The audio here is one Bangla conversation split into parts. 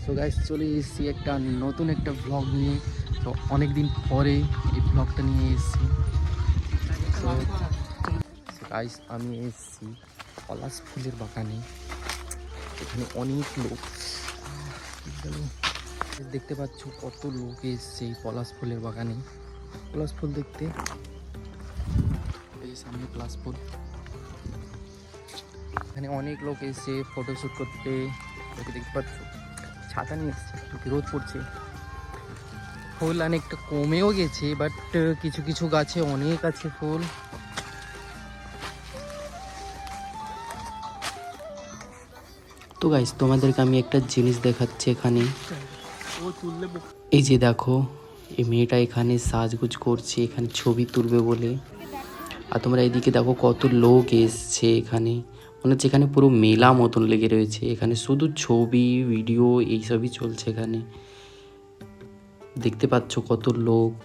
সো গাইস চলে এসেছি একটা নতুন একটা ব্লগ নিয়ে। তো অনেক দিন পরে এই ব্লগটা নিয়ে এসেছি। সো গাইস আমি এসেছি পলাশ ফুলের বাগানে। এখানে অনেক লোক, দেখতে পাচ্ছ কত লোক এসছে এই পলাশ ফুলের বাগানে পলাশ ফুল দেখতে। এই সামনে পলাশ ফুল, এখানে অনেক লোক এসে ফটোশ্যুট করতে। দেখতে পাচ্ছ ছাতা নিয়ে এসছে, রোদ পড়ছে। ফুল অনেকটা কমেও গেছে, বাট কিছু কিছু গাছে অনেক আছে ফুল। তো গাইস তোমাদেরকে আমি একটা জিনিস দেখাচ্ছি এখানে। এই যে দেখো, এই মেয়েটা এখানে সাজগুজ করছে, এখানে ছবি তুলবে বলে। আর তোমরা এদিকে দেখো কত লোক এসছে এখানে, মনে হচ্ছে এখানে পুরো মেলা মতন লেগে রয়েছে। এখানে শুধু ছবি ভিডিও এইসবই চলছে এখানে। দেখতে পাচ্ছ কত লোক।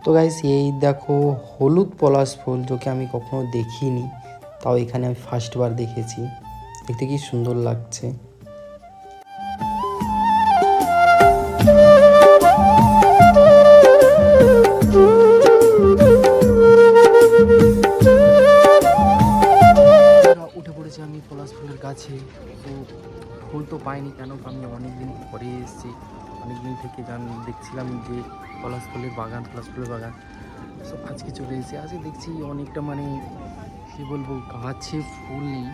তো গাইস এই দেখো হলুদ পলাশ ফুল, যেটা আমি কখনো দেখিনি, তাও এখানে আমি ফার্স্টবার দেখেছি। দেখতে কি সুন্দর লাগছে। উঠে পড়েছি আমি পলাশ ফুলের গাছে। তো ফুল তো পাইনি, কেন আমি অনেকদিন পরে এসেছি। অনেকদিন থেকে দেখছিলাম যে পলাশ ফুলের বাগান, সো আজকে চলে এসেছি। আজকে দেখছি অনেকটা মানে কী বলবো, গাছে ফুল নেই,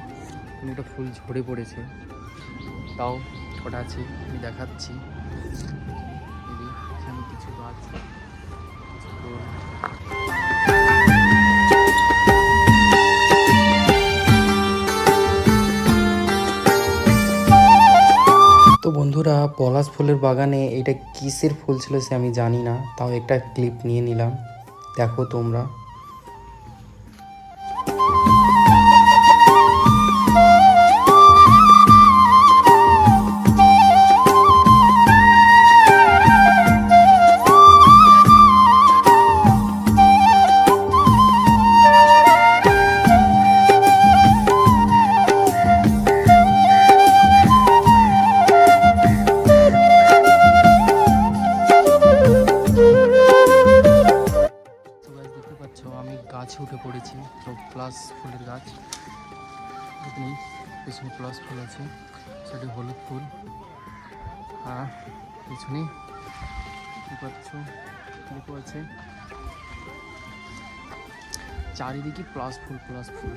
অনেকটা ফুল ঝরে পড়েছে। তাও কটা আছে আমি দেখাচ্ছি। এখানে কিছু গাছ, তো বন্ধুরা পলাশ ফুলের বাগানে এটা কিসের ফুল ছিল সে আমি জানি না, তাও একটা ক্লিপ নিয়ে নিলাম। দেখো তোমরা। আমি গাছে উঠে পড়েছি, তো প্লাস ফুলের গাছ নেই, পিছনে প্লাস ফুল আছে, সেটি হলুদ ফুল। আর পিছনে দেখতে আছে চারিদিকে প্লাস ফুল।